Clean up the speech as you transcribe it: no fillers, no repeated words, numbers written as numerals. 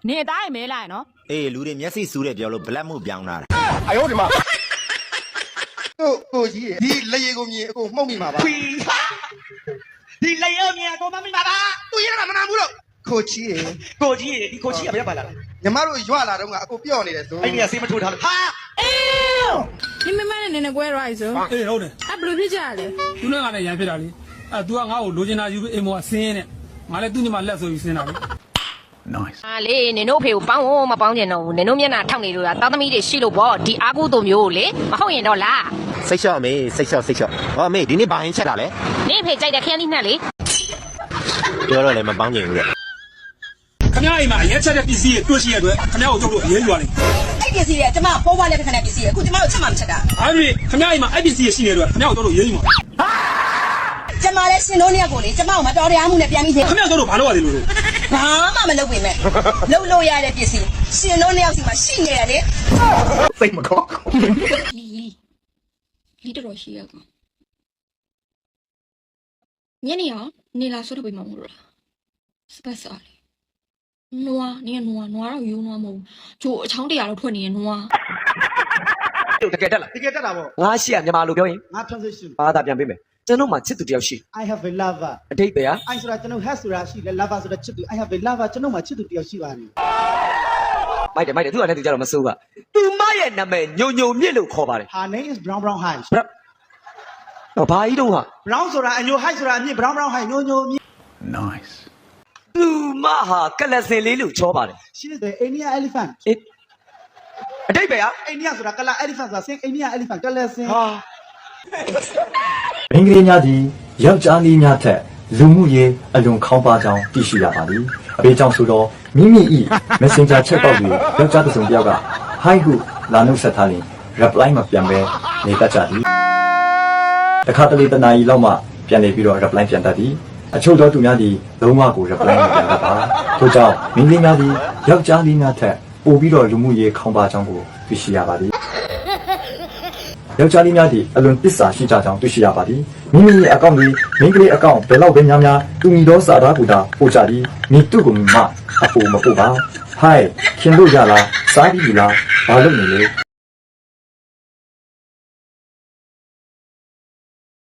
နေသားရင်မဲလိုက်နော်အေးလူတွေမျက်စိစူးတယ်ပြောလို့ဘလက်မှုပြောင်းလာတာ哎呦我的妈ကိုကြီးဒီလက်ရည်ကိုမြင်အကုန်မှုတ်မိမှာပါခွီဒီလေရမြင်အကုန်မမိပါပါသူရတာမနာဘူးလို့ကိုကြီးရေ ကိုကြီးရေဒီကိုကြီးကဘယ်ပါလာလဲညီမတို့ရွလာတော့ကအကုန်ပြော့နေတယ်ဆိုအဲ့ဒီကဆေးမထိုးထားလို့ဟာဒီမမနဲ့နည်းနည်းကွဲရိုက်ဆိုအေးဟုတ်တယ်အဲ့ဘယ်လိုဖြစ်ကြလဲသူနဲ့ငါနဲ့ရန်ဖြစ်တာလေအဲ့ तू ကငါ့ကိုလိုချင်တာယူပြီးအိမ်မောကဆင်းနဲ့ငါလည်းသူ့ညီမလက်ဆိုပြီးဆင်းတာလေnice ဟာလေနင်တို့ဖေကိုပေါင်းဖို့မပေါင်းကျင်တော့ဘူးနင်တို့မျက်နှာထောက်နေလို့လားသားသမီးတွေရှိလို့ပေါ့ဒီအားကိုးသူမျိုးကိုလေမဟုတ်ရင်တော့လားစိတ်လျှော့အမေစိတ်လျှော့ဟောအမေဒီနေ့ဘာရင်ချက်တာလဲနင်ဖေကြိုက်တဲ့ခရမ်းသီးနှက်လေပြောတော့လည်းမပေါင်းချင်ဘူးတဲ့ခမရအိမ်မှာအရက်ချက်တဲ့ပစ္စည်းတွေတွေ့ရှိရတဲ့ခမရကိုကျုပ်တို့အရေးယူရလိမ့်အဲ့ပစ္စည်းတွေကကျမဖိုးဖွားလက်ထက်နဲ့ပစ္စည်းတွေအခုကျမတို့ချက်မှမချက်တာအဲ့ဒီခမရအိမ်မှာအဲ့ပစ္စည်းတွေရှိနေတဲ့အတွက်ခမရကိုကျုပ်တို့အရေးယူမှာကျမလည်းရှင်တို့နှစ်ယောက်ကိုလေကျမကိုမတော်တရားမှုနဲ့ပြန်ပြီးခမရကျုပ်တို့ဘာလုပ်ရသေးလို့ဘာမှမလုပ်ပေမဲ့လုပ်လို့ရတဲ့ပစ္စည်းရှင်တို့နှစ်ယောက်စီမှာရှိနေတယ်လေစိတ်မကောလီတော်ရှိရကောင်ညနေရောနေလာဆိုတော့ပြမမို့လားစပတ်စားလေနွားနေနွားတော့ယူနွားမဟုတ်ကျိုးအချောင်းတရားတော့ထွက်နေရနွားတကယ်တက်လားတကယ်တက်တာပေါ့ငါရှိရမြန်မာလိုပြောရင်ငါ transition ဘာသာပြန်ပေးမယ်ကျွန်တော်မှချစ်သူတယောက်ရှိ I have a lover အတိတ်ပဲဟာ I ဆိုတာကျွန်တော် has ဆိုတာရှိတယ် lover ဆိုတာချစ်သူ I have a lover ကျွန်တော်မှချစ်သူတယောက်ရှိပါတယ်မိုက်တယ်သူကလည်းသူကြတော့မစိုးကသူမရဲ့နာမည်ညုံမြင့်လို့ခေါ်ပါတယ် Her name is brown high ဘာကြီးတော့ဟာ brown ဆိုတာအညို high ဆိုတာအမြင့် brown high ညိုမြင့် nice သူမဟာကလစင်လေးလို့ချောပါတယ် She is the India elephant အတိတ်ပဲဟာ India ဆိုတာ color elephant ဆိုတာ India elephant ကလစင်ဟာမိန်းကလေးများသည်ယောက်ျားလေးများထက်လူမှုရေးအလွန်ခေါင်းပါကြောင်းသိရှိရပါသည်အဘေးကြောင့်ဆိုတော့မိမိ၏ Messenger ချက်ပေါက်တွေယောက်ျားတစ်စုံတစ်ယောက်က Hi ဟုလာနှုတ်ဆက်ထားရင် reply မပြန်ဘဲနေတတ်ကြသည်တခါတလေတနာရီလောက်မှပြန်လေပြီးတော့ reply ပြန်တတ်သည်အချို့သောသူများသည်လုံးဝကို reply မပြန်တတ်ပါထို့ကြောင့်မိန်းကလေးများသည်ယောက်ျားလေးများထက်ပိုပြီးတော့လူမှုရေးခေါင်းပါကြောင်းကိုသိရှိရပါသည်ယောက်ျားလေးများသည်အလွန်တစ္ဆာရှိကြကြောင်းတွေ့ရှိရပါသည်မိမိရဲ့အကောင့်သည်မိန်းကလေးအကောင့်ဘယ်လောက်ပဲများတူမီသောစာသားကူတာပို့ကြသည်မိတုကိုမှအပူမပို့ပါဟိုင်ခင်တို့ရလားစားပြီးပြီလားဘာလုပ်နေလဲ